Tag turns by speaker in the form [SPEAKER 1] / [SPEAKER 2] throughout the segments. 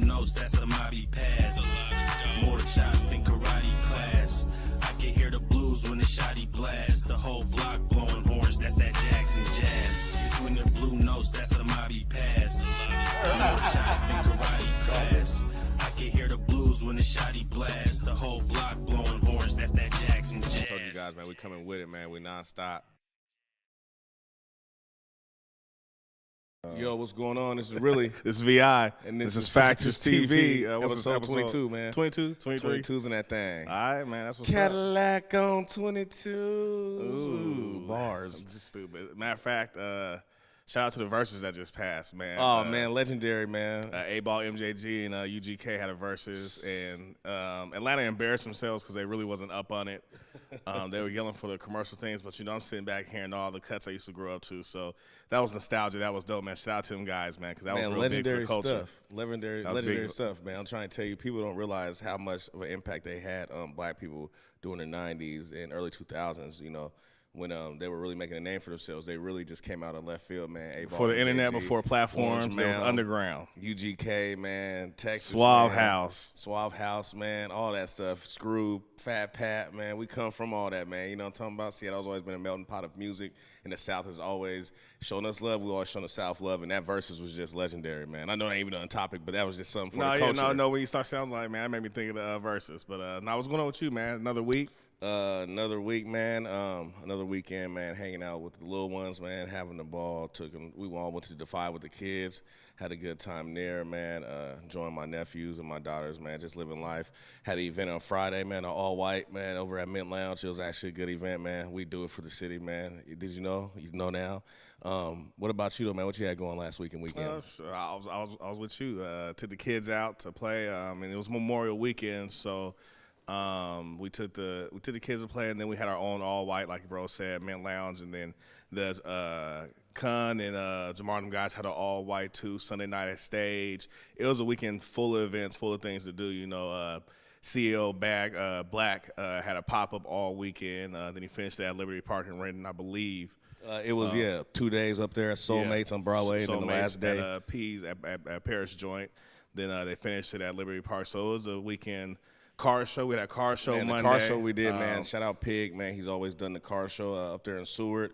[SPEAKER 1] notes, that's a mobby pass. More chops than karate class. I can hear the blues when the shotty blast. The whole block blowing horns, that's that Jackson jazz. Between the blue notes, that's a mobby pass. More chops than karate class. I can hear the blues when the shotty blast. The whole block blowing horns, that's that Jackson jazz.
[SPEAKER 2] I told you guys, man, we coming with it, man. We nonstop. Yo, what's going on? This is really
[SPEAKER 3] This is VI.
[SPEAKER 2] and this is
[SPEAKER 3] Factorz TV.
[SPEAKER 2] What's episode 22, man.
[SPEAKER 3] 22, 23.
[SPEAKER 2] 22's in that thing.
[SPEAKER 3] All right, man. That's what's
[SPEAKER 2] Cadillac on 22.
[SPEAKER 3] Ooh,
[SPEAKER 2] Bars.
[SPEAKER 3] Just stupid. Matter of fact, shout out to the verses that just passed, man.
[SPEAKER 2] Oh, man, legendary, man.
[SPEAKER 3] A-Ball, MJG, and UGK had a verses, and Atlanta embarrassed themselves because they really wasn't up on it. They were yelling for the commercial things, but, you know, I'm sitting back hearing all the cuts I used to grow up to, so that was nostalgia. That was dope, man. Shout out to them guys, man, because that was real
[SPEAKER 2] legendary
[SPEAKER 3] big for the culture.
[SPEAKER 2] stuff. Legendary stuff, man. I'm trying to tell you, people don't realize how much of an impact they had on black people during the 90s and early 2000s, you know. When they were really making a name for themselves, they really just came out of left field, man. A-Ball,
[SPEAKER 3] Before the
[SPEAKER 2] MJG,
[SPEAKER 3] internet, before platforms,
[SPEAKER 2] Orange
[SPEAKER 3] it was
[SPEAKER 2] Mound,
[SPEAKER 3] underground.
[SPEAKER 2] UGK, man, Texas,
[SPEAKER 3] Suave
[SPEAKER 2] man.
[SPEAKER 3] House,
[SPEAKER 2] man, all that stuff. Screw, Fat Pat, man. We come from all that, man. You know what I'm talking about? Seattle's always been a melting pot of music, and the South has always shown us love. We always shown the South love, and that versus was just legendary, man. I know that ain't even on topic, but that was just something for the culture.
[SPEAKER 3] No. When you start sounding like, man, that made me think of the verses. But now, what's going on with you, man? Another week.
[SPEAKER 2] Another week, man. Another weekend, man. Hanging out with the little ones, man. Having the ball. We all went to Defy with the kids. Had a good time there, man. Enjoying my nephews and my daughters, man. Just living life. Had an event on Friday, man. An all white, man, over at Mint Lounge. It was actually a good event, man. We do it for the city, man. Did you know? You know now. What about you, though, man? What you had going last weekend?
[SPEAKER 3] Sure. I was with you. Took the kids out to play, and it was Memorial Weekend, so. We took the kids to play, and then we had our own all white, like bro said, Mint Lounge, and then there's Kun and Jamar, them guys had an all white too. Sunday night at Stage. It was a weekend full of events, full of things to do. You know, CEO Black had a pop up all weekend. Then he finished at Liberty Park in Renton, I believe.
[SPEAKER 2] It was 2 days up there at Soulmates on Broadway, and then the last day
[SPEAKER 3] at P's at Paris Joint. Then they finished it at Liberty Park. So it was a weekend. Car show. We had a car show Monday.
[SPEAKER 2] The car show we did, man. Shout out Pig, man. He's always done the car show up there in Seward.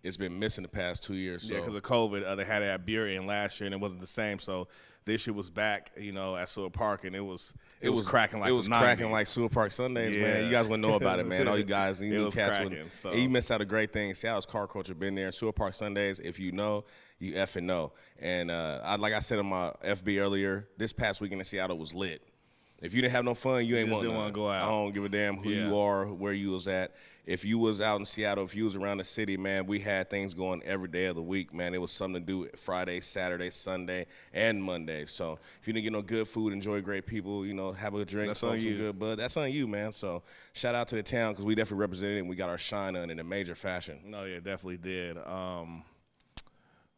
[SPEAKER 2] It's been missing the past 2 years. So.
[SPEAKER 3] Yeah, because of COVID. They had it at Burien last year, and it wasn't the same. So this year was back, you know, at Seward Park, and it was cracking like
[SPEAKER 2] it was cracking like Seward Park Sundays, man. You guys wouldn't know about it, man. All you guys, you new cats wouldn't. So. You missed out a great thing. Seattle's car culture been there. Seward Park Sundays, if you know, you effing know. And like I said in my FB earlier, this past weekend in Seattle was lit. If you didn't have no fun, you ain't want
[SPEAKER 3] to go out.
[SPEAKER 2] I don't give a damn who you are, where you was at. If you was out in Seattle, if you was around the city, man, we had things going every day of the week, man. It was something to do Friday, Saturday, Sunday, and Monday. So if you didn't get no good food, enjoy great people, you know, have a drink, smoke some good bud. That's on you, man. So shout out to the town because we definitely represented it and we got our shine on in a major fashion.
[SPEAKER 3] No, yeah, definitely did.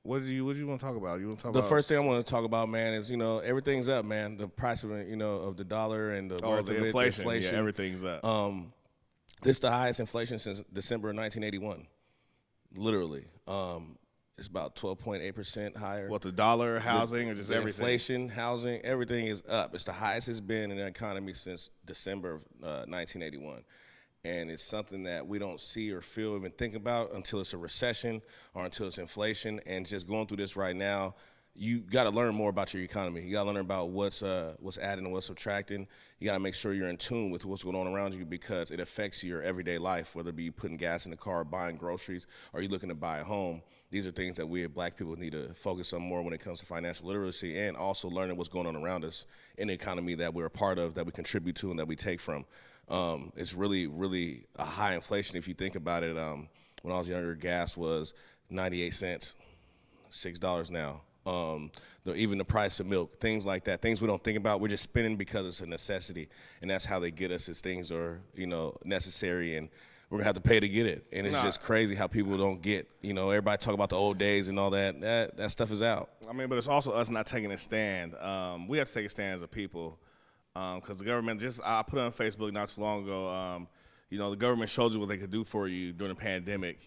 [SPEAKER 3] What do you want to talk about? You want to talk
[SPEAKER 2] the
[SPEAKER 3] about
[SPEAKER 2] first thing I want to talk about, man, is everything's up, man. The price of of the dollar and the worth of
[SPEAKER 3] inflation.
[SPEAKER 2] Inflation.
[SPEAKER 3] Yeah, everything's up.
[SPEAKER 2] This is the highest inflation since December of 1981. Literally, it's about 12.8% higher.
[SPEAKER 3] What, the dollar, housing, or just everything?
[SPEAKER 2] Inflation, housing, everything is up. It's the highest it's been in the economy since December of 1981. And it's something that we don't see or feel or even think about until it's a recession or until it's inflation. And just going through this right now, you got to learn more about your economy. You got to learn about what's adding and what's subtracting. You got to make sure you're in tune with what's going on around you because it affects your everyday life, whether it be putting gas in the car, buying groceries, or you looking to buy a home. These are things that we as black people need to focus on more when it comes to financial literacy and also learning what's going on around us in the economy that we're a part of, that we contribute to, and that we take from. It's really, really a high inflation if you think about it. When I was younger, gas was 98 cents, $6 now. Even the price of milk, things like that, things we don't think about, we're just spending because it's a necessity, and that's how they get us, is things are, necessary, and we're gonna have to pay to get it. And it's just crazy how people don't get, everybody talk about the old days and all that stuff is out.
[SPEAKER 3] I mean, but it's also us not taking a stand. We have to take a stand as a people, because the government, I put it on Facebook not too long ago, the government showed you what they could do for you during the pandemic,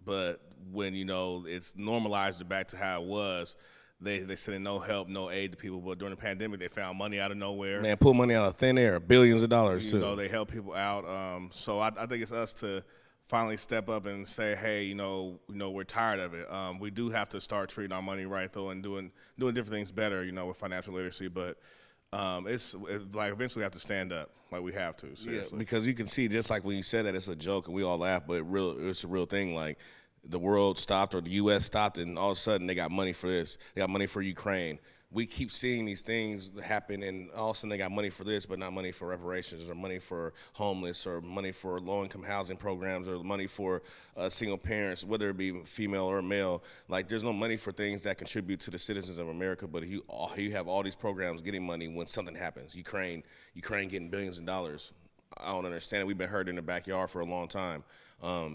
[SPEAKER 3] but when, it's normalized back to how it was, they sending no help, no aid to people. But during the pandemic, they found money out of nowhere.
[SPEAKER 2] Man, pull money out of thin air, billions of dollars too.
[SPEAKER 3] You know, they help people out. So I think it's us to finally step up and say, hey, we're tired of it. We do have to start treating our money right, though, and doing different things better, with financial literacy. But it's like eventually we have to stand up, like we have to. Seriously.
[SPEAKER 2] Yeah, because you can see, just like when you said that, it's a joke and we all laugh, but it's a real thing. Like the world stopped or the U.S. stopped, and all of a sudden they got money for this. They got money for Ukraine. We keep seeing these things happen, and all of a sudden they got money for this, but not money for reparations, or money for homeless, or money for low-income housing programs, or money for single parents, whether it be female or male. Like, there's no money for things that contribute to the citizens of America, but you have all these programs getting money when something happens. Ukraine getting billions of dollars. I don't understand it. We've been hurt in the backyard for a long time,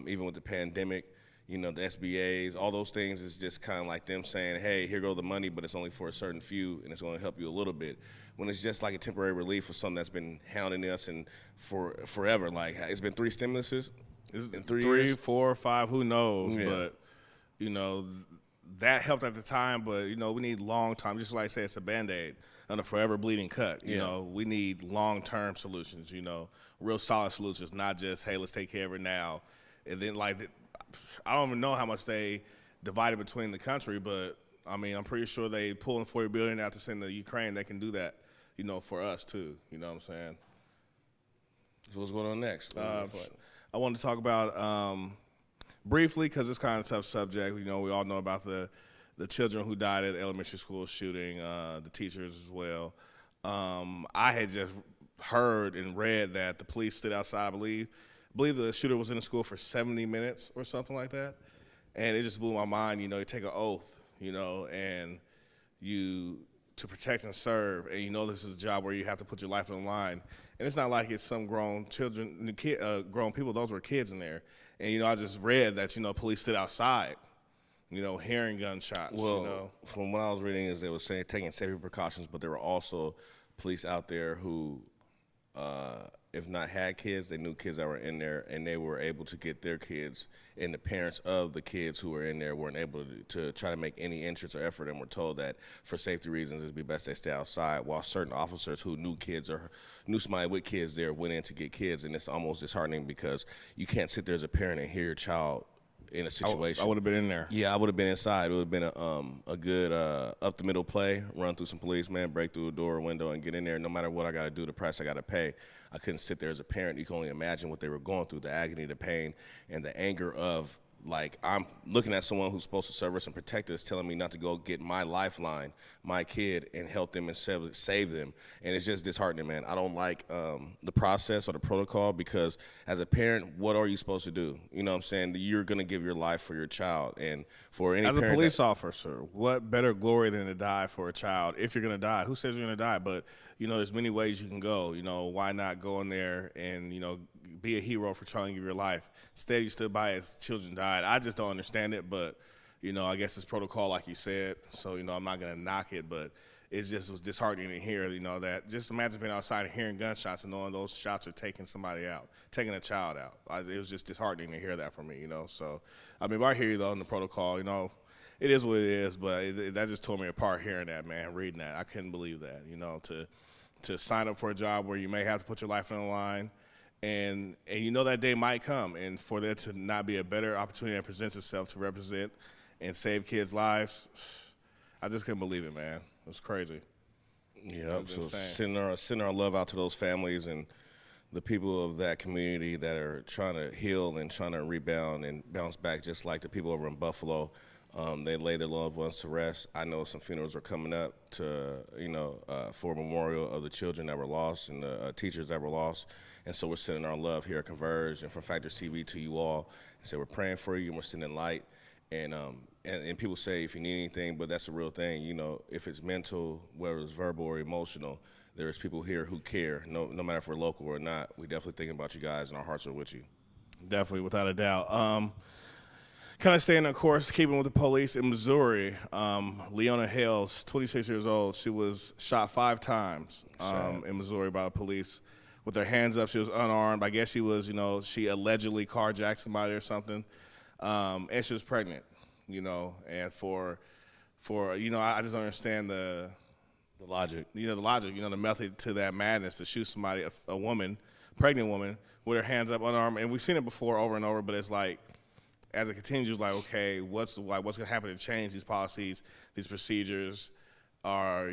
[SPEAKER 2] even with the pandemic. The SBAs, all those things is just kind of like them saying, hey, here go the money, but it's only for a certain few, and it's going to help you a little bit. When it's just like a temporary relief for something that's been hounding us and for forever. Like, it's been 3 stimuluses in 3 years.
[SPEAKER 3] 3, 4, 5, who knows?
[SPEAKER 2] Yeah.
[SPEAKER 3] But, that helped at the time, but, we need long time. Just like I say, it's a Band-Aid on a forever bleeding cut. We need long-term solutions, real solid solutions, not just, hey, let's take care of it now. And then, I don't even know how much they divided between the country, but I'm pretty sure they pulling $40 billion out to send to Ukraine. They can do that, for us too. You know what I'm saying?
[SPEAKER 2] So what's going on next?
[SPEAKER 3] I wanted to talk about briefly, because it's kind of a tough subject. We all know about the children who died at the elementary school shooting, the teachers as well. I had just heard and read that the police stood outside, I believe the shooter was in the school for 70 minutes or something like that. And it just blew my mind. You take an oath, and to protect and serve. And this is a job where you have to put your life on the line. And it's not like it's some grown children, grown people. Those were kids in there. And, I just read that, police stood outside, hearing gunshots.
[SPEAKER 2] Well, from what I was reading is they were saying taking safety precautions, but there were also police out there who, if not had kids, they knew kids that were in there, and they were able to get their kids, and the parents of the kids who were in there weren't able to try to make any entrance or effort, and were told that for safety reasons it would be best they stay outside, while certain officers who knew kids or knew somebody with kids there went in to get kids. And it's almost disheartening because you can't sit there as a parent and hear your child in a situation.
[SPEAKER 3] I would have been in there.
[SPEAKER 2] Yeah, I would have been inside. It would have been a good up the middle play, run through some policemen, break through a door or window, and get in there. No matter what I got to do, the price I got to pay. I couldn't sit there as a parent. You can only imagine what they were going through, the agony, the pain, and the anger of, like, I'm looking at someone who's supposed to serve us and protect us telling me not to go get my lifeline, my kid, and help them and save them. And it's just disheartening, man. I don't like the process or the protocol, because as a parent, what are you supposed to do? You know what I'm saying? You're going to give your life for your child. And for any parent,
[SPEAKER 3] as a police officer, what better glory than to die for a child if you're going to die? Who says you're going to die? But, there's many ways you can go. Why not go in there and, be a hero for trying to give your life? Instead, you stood by as children died. I just don't understand it, but, I guess it's protocol, like you said. So, I'm not going to knock it, but it just was disheartening to hear, that just imagine being outside and hearing gunshots and knowing those shots are taking somebody out, taking a child out. It was just disheartening to hear that from me, So, but I hear you, though, in the protocol, it is what it is, but that just tore me apart hearing that, man, reading that. I couldn't believe that, to sign up for a job where you may have to put your life on the line. And that day might come, and for there to not be a better opportunity that presents itself to represent and save kids' lives, I just couldn't believe it, man. It was crazy.
[SPEAKER 2] Yeah, so sending our love out to those families and the people of that community that are trying to heal and trying to rebound and bounce back, just like the people over in Buffalo. They lay their loved ones to rest. I know some funerals are coming up for a memorial of the children that were lost and the teachers that were lost. And so we're sending our love here at Converge and from Factorz TV to you all. And so we're praying for you and we're sending light. And people say if you need anything, but that's a real thing. If it's mental, whether it's verbal or emotional, there's people here who care. No matter if we're local or not, we definitely thinking about you guys, and our hearts are with you.
[SPEAKER 3] Definitely, without a doubt. Kind of staying on course, keeping with the police in Missouri. Leonna Hale, 26 years old. She was shot 5 times in Missouri by the police with her hands up. She was unarmed. I guess she was, she allegedly carjacked somebody or something. And she was pregnant, and for for I just don't understand the
[SPEAKER 2] logic.
[SPEAKER 3] the logic, the method to that madness to shoot somebody, a woman, pregnant woman, with her hands up unarmed. And we've seen it before over and over, but it's like, as it continues, like, okay, what's going to happen to change these policies, these procedures, or,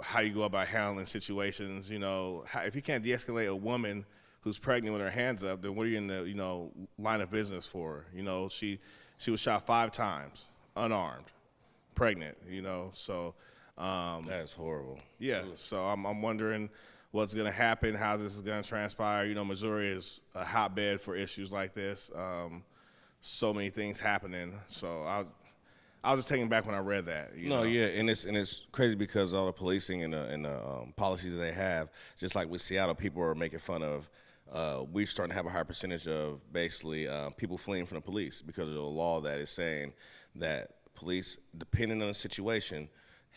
[SPEAKER 3] how you go about handling situations. If you can't de-escalate a woman who's pregnant with her hands up, then what are you in the, line of business for? She was shot 5 times, unarmed, pregnant, so.
[SPEAKER 2] That's horrible.
[SPEAKER 3] Yeah, so I'm wondering what's going to happen, how this is going to transpire. Missouri is a hotbed for issues like this. So many things happening. So I was just taken back when I read that.
[SPEAKER 2] Yeah, and it's crazy because all the policing and the policies that they have, just like with Seattle, people are making fun of. We're starting to have a higher percentage of basically people fleeing from the police because of the law that is saying that police, depending on the situation,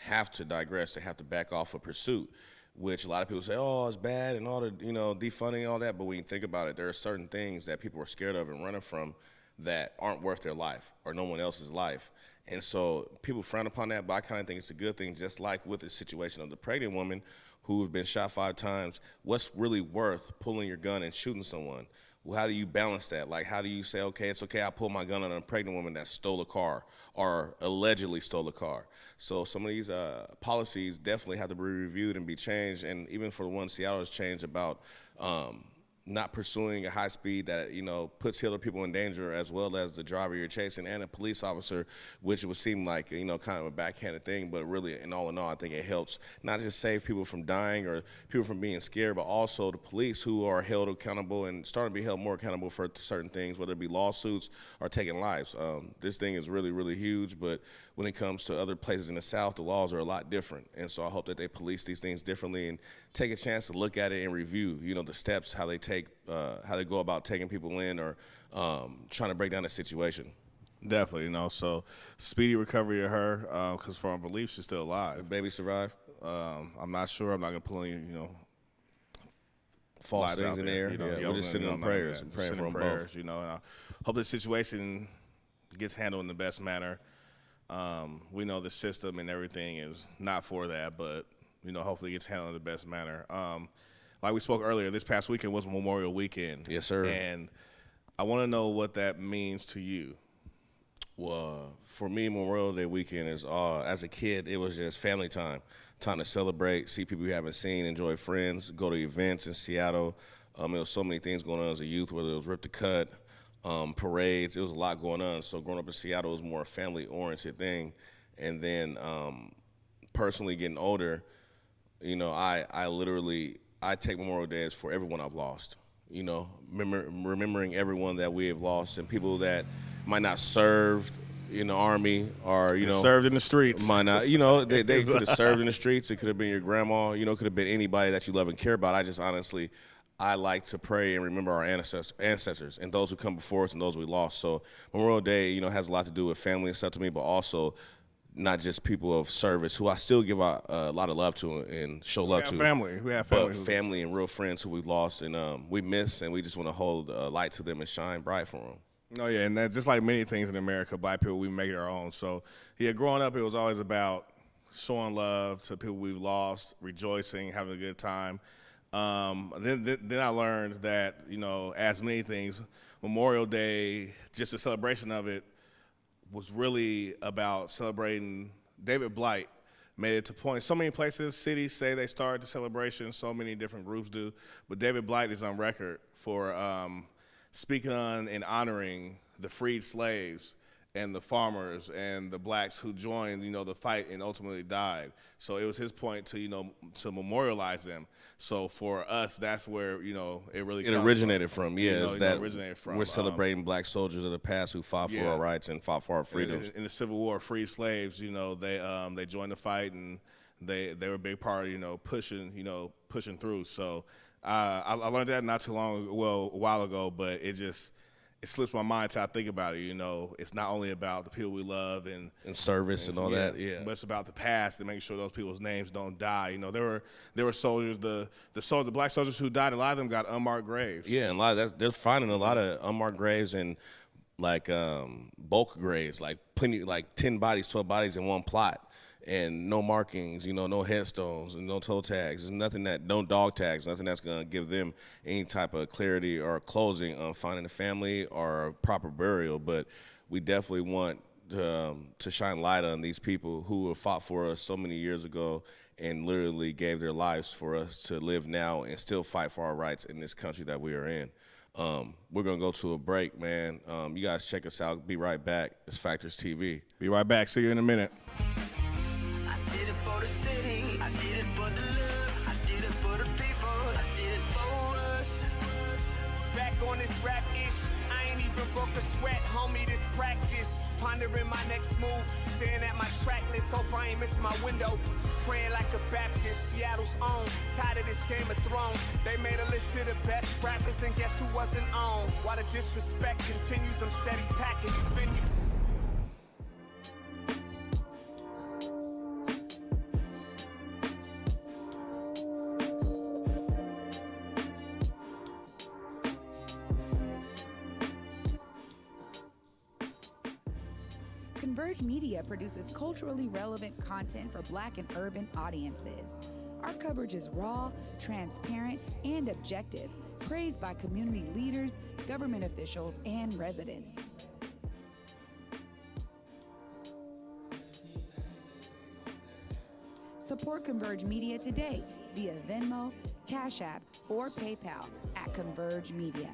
[SPEAKER 2] have to digress. They have to back off a pursuit, which a lot of people say, oh, it's bad and all the, defunding and all that. But when you think about it, there are certain things that people are scared of and running from that aren't worth their life or no one else's life. And so people frown upon that, but I kind of think it's a good thing, just like with the situation of the pregnant woman who has been shot 5 times. What's really worth pulling your gun and shooting someone? Well, how do you balance that? Like, how do you say, okay, it's okay, I pull my gun on a pregnant woman that stole a car or allegedly stole a car? So some of these policies definitely have to be reviewed and be changed. And even for the one Seattle has changed about not pursuing a high speed that, puts other people in danger, as well as the driver you're chasing and a police officer, which would seem like, kind of a backhanded thing, but really, in all, I think it helps not just save people from dying or people from being scared, but also the police who are held accountable and starting to be held more accountable for certain things, whether it be lawsuits or taking lives. This thing is really, really huge, but when it comes to other places in the South, the laws are a lot different. And so I hope that they police these things differently and take a chance to look at it and review, the steps, how they go about taking people in or trying to break down the situation.
[SPEAKER 3] Definitely, so speedy recovery to her, because from our belief, she's still alive.
[SPEAKER 2] The baby survived?
[SPEAKER 3] I'm not sure. I'm not going to pull any,
[SPEAKER 2] false things in the air. We're just sitting in prayers and praying for them both.
[SPEAKER 3] And I hope the situation gets handled in the best manner. We know the system and everything is not for that, but, hopefully it gets handled in the best manner. Like we spoke earlier, this past weekend was Memorial Weekend.
[SPEAKER 2] Yes, sir.
[SPEAKER 3] And I want to know what that means to you.
[SPEAKER 2] Well, for me, Memorial Day weekend is, as a kid, it was just family time to celebrate, see people you haven't seen, enjoy friends, go to events in Seattle. There was so many things going on as a youth, whether it was Rip the Cut, parades. It was a lot going on. So growing up in Seattle was more a family-oriented thing. And then personally getting older, I take Memorial Day as for everyone I've lost. Remembering everyone that we have lost and people that might not served in the Army or,
[SPEAKER 3] served in the streets.
[SPEAKER 2] Might not, they could have served in the streets. It could have been your grandma, it could have been anybody that you love and care about. I like to pray and remember our ancestors and those who come before us and those we lost. So Memorial Day, has a lot to do with family and stuff to me, but also not just people of service who I still give a lot of love to and show love to.
[SPEAKER 3] We have family.
[SPEAKER 2] But family and real friends who we've lost and we miss, and we just want to hold a light to them and shine bright for them.
[SPEAKER 3] Oh, yeah, and that, just like many things in America, Black people, we make it our own. So, growing up, it was always about showing love to people we've lost, rejoicing, having a good time. Then I learned that, as many things, Memorial Day, just a celebration of it, was really about celebrating David Blight. Made it to point. So many places, cities say they started the celebration. So many different groups do. But David Blight is on record for speaking on and honoring the freed slaves and the farmers and the blacks who joined, the fight and ultimately died. So it was his point to, to memorialize them. So for us, that's where, it really
[SPEAKER 2] originated from. Yeah,
[SPEAKER 3] originated from.
[SPEAKER 2] We're celebrating black soldiers of the past who fought for our rights and fought for our freedoms.
[SPEAKER 3] In the Civil War, freed slaves, they joined the fight and they were a big part of, pushing through. So I learned that not too long, a while ago, but it slips my mind till I think about it. It's not only about the people we love and
[SPEAKER 2] service and all that,
[SPEAKER 3] but it's about the past and making sure those people's names don't die. There were soldiers, the black soldiers who died. A lot of them got unmarked graves.
[SPEAKER 2] Yeah, and they're finding a lot of unmarked graves, and bulk graves, like plenty, like 10 bodies, 12 bodies in one plot, and no markings, no headstones and no toe tags. There's nothing no dog tags, nothing that's gonna give them any type of clarity or closing on finding a family or proper burial. But we definitely want to shine light on these people who have fought for us so many years ago and literally gave their lives for us to live now and still fight for our rights in this country that we are in. We're going to go to a break, man. You guys check us out. Be right back. It's Factorz TV.
[SPEAKER 3] Be right back. See you in a minute.
[SPEAKER 4] I did it for the city, I did it for the love, I did it for the people, I did it for us.
[SPEAKER 5] Back on this rap ish, I ain't even broke a sweat, homie, this practice. Pondering my next move, staring at my track list, hope I ain't miss my window. Praying like a Baptist, Seattle's own. Tired of this Game of Thrones. They made a list of the best rappers, and guess who wasn't on? While the disrespect continues, I'm steady packing these venues.
[SPEAKER 6] Converge Media produces culturally relevant content for Black and urban audiences. Our coverage is raw, transparent, and objective, praised by community leaders, government officials, and residents. Support Converge Media today via Venmo, Cash App, or PayPal at Converge Media.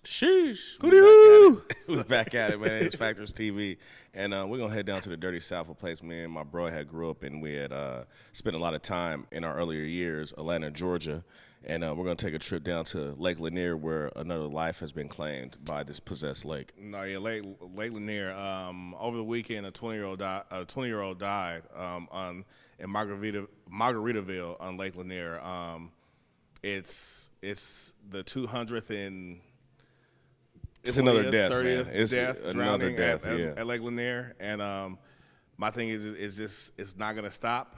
[SPEAKER 2] Sheesh.
[SPEAKER 3] Hoo-dee-hoo.
[SPEAKER 2] We're back at it, man. It's Factorz TV. And we're going to head down to the Dirty South, a place me and my bro had grew up in. We had spent a lot of time in our earlier years, Atlanta, Georgia. And we're going to take a trip down to Lake Lanier, where another life has been claimed by this possessed lake.
[SPEAKER 3] No, yeah, Lake Lanier. Over the weekend, a 20-year-old died in Margaritaville on Lake Lanier. It's the 200th and
[SPEAKER 2] It's another death,
[SPEAKER 3] 30th
[SPEAKER 2] man. It's
[SPEAKER 3] death,
[SPEAKER 2] another
[SPEAKER 3] drowning
[SPEAKER 2] death,
[SPEAKER 3] at Lake Lanier. And my thing is just it's not going to stop,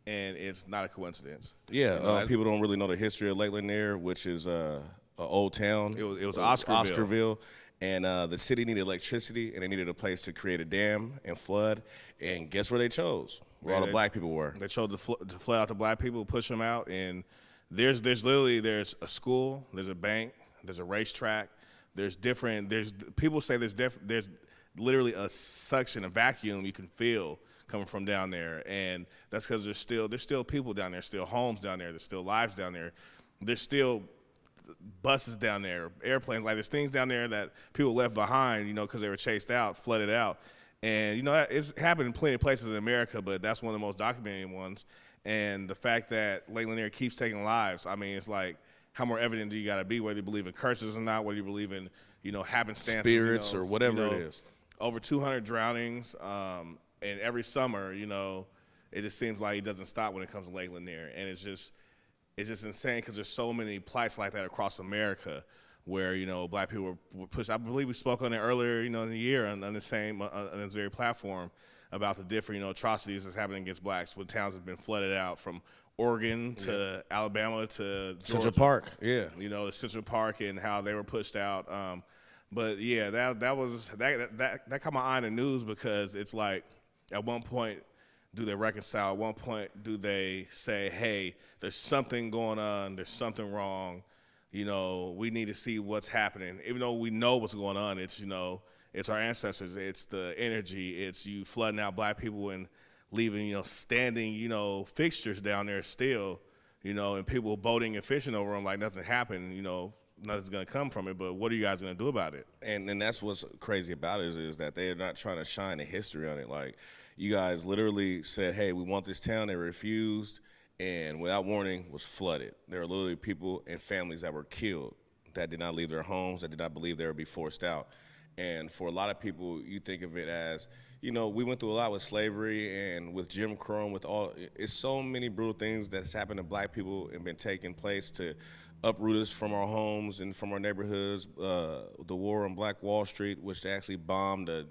[SPEAKER 3] and it's not a coincidence.
[SPEAKER 2] Yeah, people don't really know the history of Lake Lanier, which is an old town.
[SPEAKER 3] It was Oscarville.
[SPEAKER 2] And the city needed electricity, and they needed a place to create a dam and flood. And guess where they chose? Where all the black people were.
[SPEAKER 3] They chose to flood out the black people, push them out. And there's a school, there's a bank, there's a racetrack. People say there's literally a suction, a vacuum you can feel coming from down there, and that's because there's still people down there, still homes down there, there's still lives down there, there's still buses down there, airplanes, like there's things down there that people left behind, because they were chased out, flooded out, and it's happened in plenty of places in America, but that's one of the most documented ones, and the fact that Lake Lanier keeps taking lives, I mean, it's like, how more evident do you got to be, whether you believe in curses or not, whether you believe in, happenstances.
[SPEAKER 2] Spirits or whatever it is.
[SPEAKER 3] Over 200 drownings, and every summer, it just seems like it doesn't stop when it comes to Lake Lanier. And it's just insane because there's so many plights like that across America where, black people were pushed. I believe we spoke on it earlier, in the year on this very platform about the different, atrocities that's happening against blacks when towns have been flooded out from Oregon to Alabama to Georgia.
[SPEAKER 2] Central Park, yeah.
[SPEAKER 3] The Central Park and how they were pushed out. But yeah, that caught my eye in the news because it's like, at one point, do they reconcile? At one point, do they say, hey, there's something going on, there's something wrong, we need to see what's happening. Even though we know what's going on, it's, it's our ancestors, it's the energy, it's you flooding out black people and leaving, standing, fixtures down there still, and people boating and fishing over them like nothing happened, nothing's going to come from it, but what are you guys going to do about it?
[SPEAKER 2] And that's what's crazy about it is that they're not trying to shine a history on it. Like, you guys literally said, hey, we want this town. They refused, and without warning was flooded. There are literally people and families that were killed that did not leave their homes, that did not believe they would be forced out. And for a lot of people, you think of it as, we went through a lot with slavery and with Jim Crow and with it's so many brutal things that's happened to black people and been taking place to uproot us from our homes and from our neighborhoods. The war on Black Wall Street, which they actually bombed a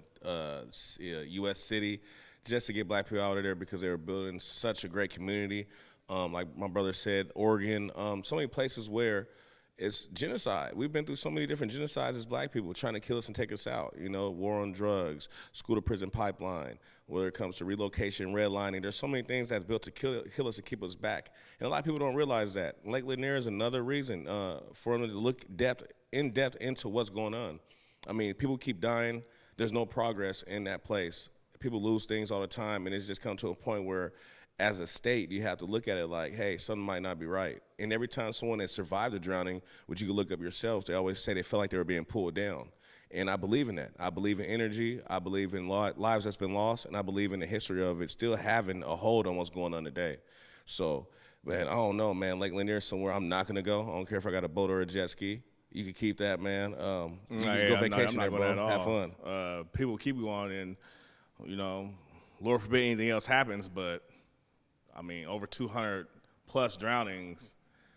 [SPEAKER 2] U.S. city just to get black people out of there because they were building such a great community. like my brother said, Oregon, so many places where it's genocide. We've been through so many different genocides as black people trying to kill us and take us out. You know, war on drugs, school to prison pipeline, whether it comes to relocation, redlining. There's so many things that's built to kill us to keep us back. And a lot of people don't realize that. Lake Lanier is another reason for them to look in depth into what's going on. I mean, people keep dying. There's no progress in that place. People lose things all the time, and it's just come to a point where as a state, you have to look at it like, hey, something might not be right. And every time someone has survived a drowning, which you can look up yourself, they always say they felt like they were being pulled down. And I believe in that. I believe in energy. I believe in lives that's been lost. And I believe in the history of it still having a hold on what's going on today. So, man, I don't know, man. Lake Lanier is somewhere I'm not going to go. I don't care if I got a boat or a jet ski. You can keep that, man. You can go vacation there, bro. Have fun.
[SPEAKER 3] People keep going, and, you know, Lord forbid anything else happens, but I mean, over 200 plus drownings.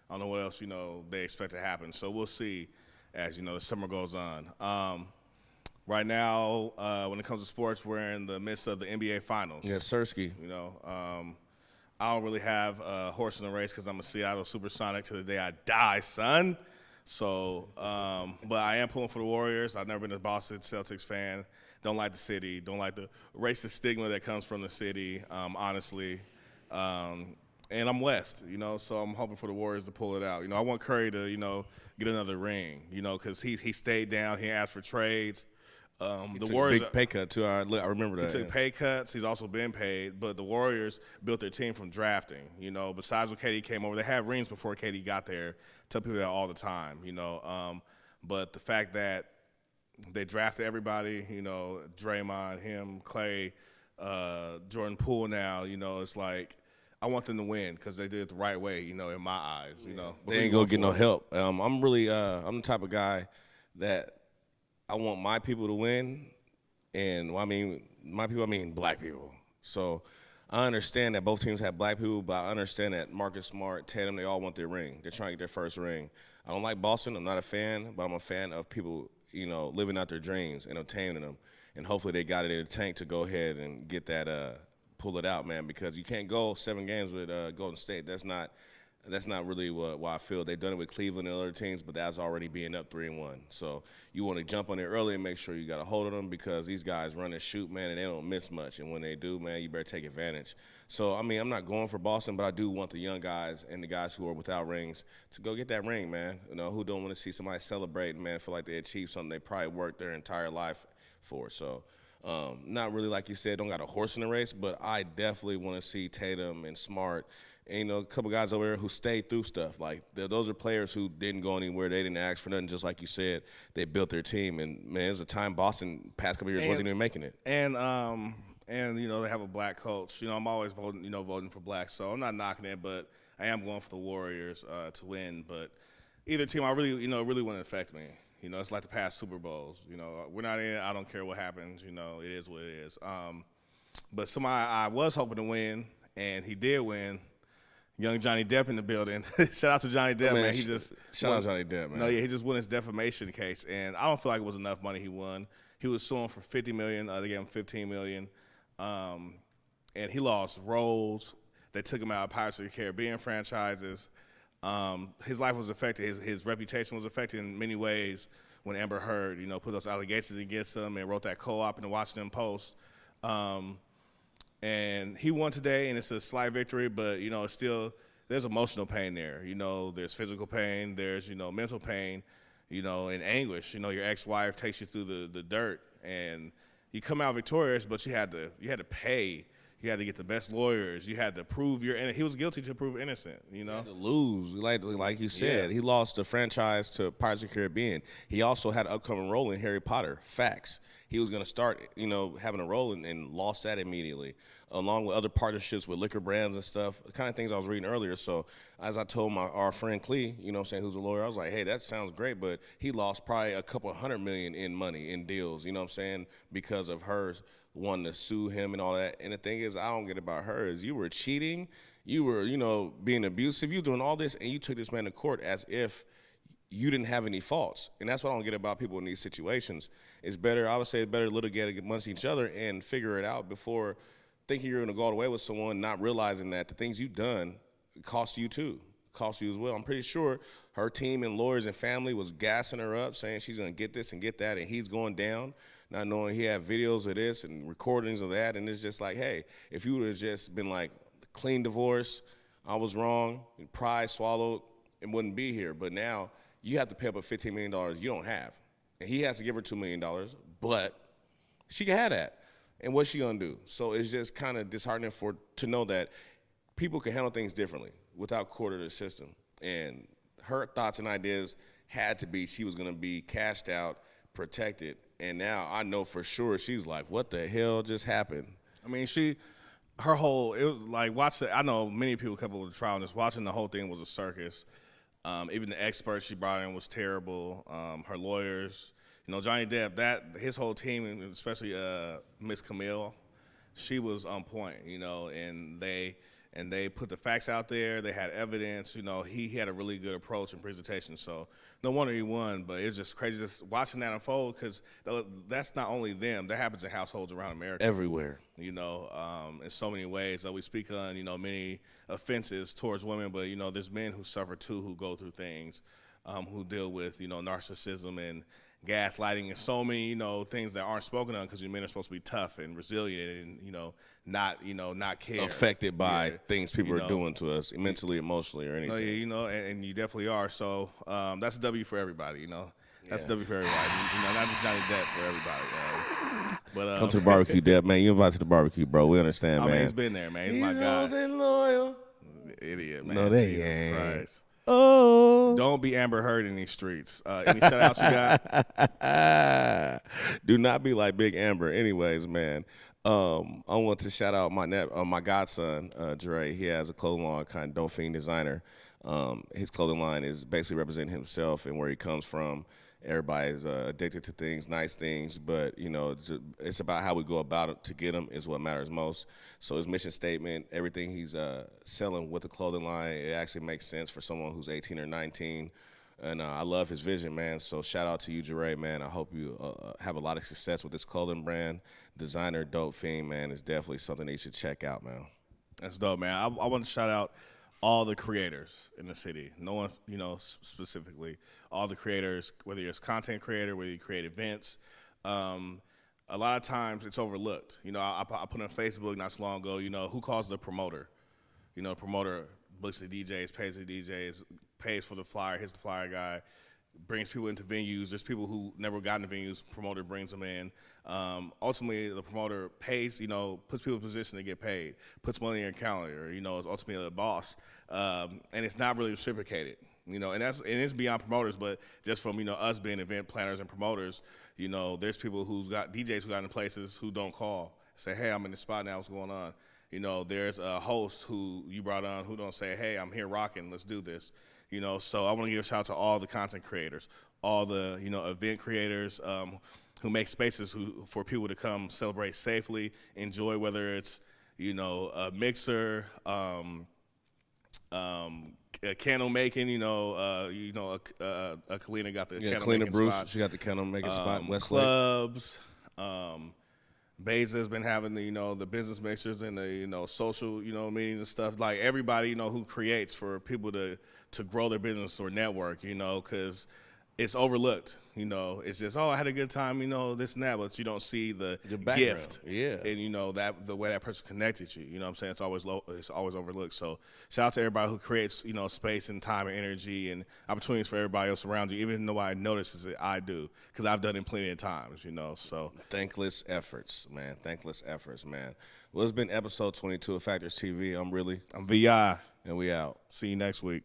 [SPEAKER 3] I don't know what else, you know, they expect to happen. So we'll see as, you know, the summer goes on. Right now, when it comes to sports, we're in the midst of the NBA Finals.
[SPEAKER 2] Yeah, Sirski.
[SPEAKER 3] You know, I don't really have a horse in the race because I'm a Seattle Supersonic to the day I die, son. So, but I am pulling for the Warriors. I've never been a Boston Celtics fan. Don't like the city. Don't like the racist stigma that comes from the city, honestly. And I'm West, you know, so I'm hoping for the Warriors to pull it out. You know, I want Curry to, you know, get another ring, you know, because he stayed down. He asked for trades.
[SPEAKER 2] The Warriors big pay cut too. I remember that.
[SPEAKER 3] He took pay cuts. He's also been paid, but the Warriors built their team from drafting. You know, besides when KD came over, they had rings before KD got there. Tell people that all the time. You know, but the fact that they drafted everybody, you know, Draymond, him, Clay, Jordan Poole. Now, you know, it's like I want them to win because they did it the right way. You know, in my eyes, you know,
[SPEAKER 2] they ain't gonna get no help. I'm really, I'm the type of guy that I want my people to win, and I mean my people, I mean black people. So I understand that both teams have black people, but I understand that Marcus Smart, Tatum, they all want their ring. They're trying to get their first ring. I don't like Boston. I'm not a fan, but I'm a fan of people, you know, living out their dreams and obtaining them. And hopefully they got it in the tank to go ahead and get that, pull it out, man, because you can't go 7 games with Golden State. That's not really what I feel. They've done it with Cleveland and other teams, but that's already being up 3-1. So you want to jump on there early and make sure you got a hold of them because these guys run and shoot, man, and they don't miss much. And when they do, man, you better take advantage. So, I mean, I'm not going for Boston, but I do want the young guys and the guys who are without rings to go get that ring, man. You know, who don't want to see somebody celebrating, man, feel like they achieved something they probably worked their entire life for. So, not really, like you said, don't got a horse in the race, but I definitely want to see Tatum and Smart and, you know, a couple guys over there who stayed through stuff. Like, those are players who didn't go anywhere. They didn't ask for nothing, just like you said. They built their team. And, man, there's a time Boston past couple years wasn't even making it.
[SPEAKER 3] And, you know, they have a black coach. You know, I'm always voting for black. So I'm not knocking it, but I am going for the Warriors to win. But either team, really wouldn't affect me. You know, it's like the past Super Bowls. You know, we're not in it. I don't care what happens. You know, it is what it is. But somebody I was hoping to win, and he did win. Young Johnny Depp in the building. Shout out to Johnny Depp, man.
[SPEAKER 2] Shout out Johnny Depp, man.
[SPEAKER 3] No, yeah, he just won his defamation case, and I don't feel like it was enough money he won. He was suing for $50 million. They gave him $15 million, and he lost roles. They took him out of Pirates of the Caribbean franchises. His life was affected. His reputation was affected in many ways when Amber Heard, you know, put those allegations against him and wrote that co-op in the Washington Post. And he won today, and it's a slight victory, but, you know, it's still, there's emotional pain there. You know, there's physical pain, there's, you know, mental pain, you know, and anguish. You know, your ex-wife takes you through the dirt, and you come out victorious, but you had to pay. You had to get the best lawyers. You had to prove he was guilty to prove innocent, you know?
[SPEAKER 2] He had to lose, like you said. Yeah. He lost the franchise to Pirates of the Caribbean. He also had an upcoming role in Harry Potter. Facts. He was going to start, you know, having a role and lost that immediately, along with other partnerships with liquor brands and stuff, the kind of things I was reading earlier. So as I told our friend Clee, you know what I'm saying, who's a lawyer, I was like, hey, that sounds great, but he lost probably a couple $100 million in money, in deals, you know what I'm saying, because of her wanting to sue him and all that. And the thing is, I don't get about her is you were cheating, you were, you know, being abusive, you doing all this, and you took this man to court as if you didn't have any faults. And that's what I don't get about people in these situations. I would say it's better to litigate amongst each other and figure it out before thinking you're going to go all the way with someone, not realizing that the things you've done it costs you too. Costs you as well. I'm pretty sure her team and lawyers and family was gassing her up, saying she's going to get this and get that, and he's going down, not knowing he had videos of this and recordings of that, and it's just like, hey, if you would have just been like, clean divorce, I was wrong, pride swallowed, it wouldn't be here. But now you have to pay up a $15 million you don't have. And he has to give her $2 million, but she can have that. And what's she going to do? So it's just kind of disheartening to know that people can handle things differently without court or the system. And her thoughts and ideas had to be she was going to be cashed out, protected. And now I know for sure she's like, what the hell just happened?
[SPEAKER 3] I mean, her whole, it was like, I know many people come up with the trial, and just watching the whole thing was a circus. Even the experts she brought in was terrible. Her lawyers, Johnny Depp, his whole team, and especially Miss Camille, she was on point, and they put the facts out there. They had evidence. He had a really good approach and presentation. So no wonder he won. But it was just crazy just watching that unfold, because that's not only them. That happens in households around America.
[SPEAKER 2] Everywhere.
[SPEAKER 3] In so many ways. We speak on, many offenses towards women, but, there's men who suffer too, who go through things, who deal with, narcissism and gaslighting and so many, things that aren't spoken on, because men are supposed to be tough and resilient and, not care.
[SPEAKER 2] Affected by things people are doing to us, mentally, emotionally, or anything.
[SPEAKER 3] No, and you definitely are. So that's a W for everybody, That's a W for everybody. Not just Johnny Depp, for everybody. But
[SPEAKER 2] come to the barbecue, Depp, man. You invite to the barbecue, bro. We understand, man.
[SPEAKER 3] He's been there, man. He's my guy.
[SPEAKER 2] And loyal.
[SPEAKER 3] Idiot, man.
[SPEAKER 2] No, they
[SPEAKER 3] Jesus
[SPEAKER 2] ain't.
[SPEAKER 3] Christ.
[SPEAKER 2] Oh.
[SPEAKER 3] Don't be Amber Heard in these streets. Any shout-outs you got?
[SPEAKER 2] Do not be like Big Amber. Anyways, man, I want to shout out my godson, Dre. He has a clothing line, kind of Dauphine designer. His clothing line is basically representing himself and where he comes from. Everybody's addicted to things, nice things, but, it's about how we go about it to get them is what matters most. So his mission statement, everything he's selling with the clothing line, it actually makes sense for someone who's 18 or 19. And I love his vision, man. So shout out to you, Jure, man. I hope you have a lot of success with this clothing brand. Designer Dauphine, man, is definitely something that you should check out, man.
[SPEAKER 3] That's dope, man. I want to shout out all the creators in the city. No one, specifically. All the creators, whether you're a content creator, whether you create events. A lot of times it's overlooked. I put on Facebook not so long ago, who calls the promoter? Promoter books the DJs, pays the DJs, pays for the flyer, hits the flyer guy, brings people into venues. There's people who never got into venues, promoter brings them in. Ultimately, the promoter pays, puts people in position to get paid, puts money in your calendar, is ultimately the boss. And it's not really reciprocated, and it's beyond promoters, but just from, us being event planners and promoters, there's people DJs who got in places who don't call, say, hey, I'm in the spot now, what's going on? There's a host who you brought on who don't say, hey, I'm here rocking, let's do this. So I want to give a shout out to all the content creators, all the, event creators who make spaces for people to come celebrate safely, enjoy, whether it's, a mixer, candle making, Kalina got the candle
[SPEAKER 2] Kalina
[SPEAKER 3] making
[SPEAKER 2] Bruce,
[SPEAKER 3] spot.
[SPEAKER 2] she got the candle making spot.
[SPEAKER 3] Clubs, Beza's been having the business mixers and the social meetings and stuff. Like everybody who creates for people to grow their business or network, because it's overlooked. It's just, I had a good time, this and that, but you don't see the gift, and that the way that person connected you. You know what I'm saying? It's always overlooked. So shout out to everybody who creates space and time and energy and opportunities for everybody else around you. Even though I notices it, I do, because I've done it plenty of times. So
[SPEAKER 2] thankless efforts, man. Thankless efforts, man. Well, it's been episode 22 of Factorz TV. I'm VI, and we out.
[SPEAKER 3] See you next week.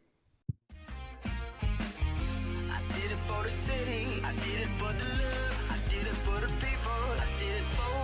[SPEAKER 4] I did it for the city, I did it for the love, I did it for the people, I did it for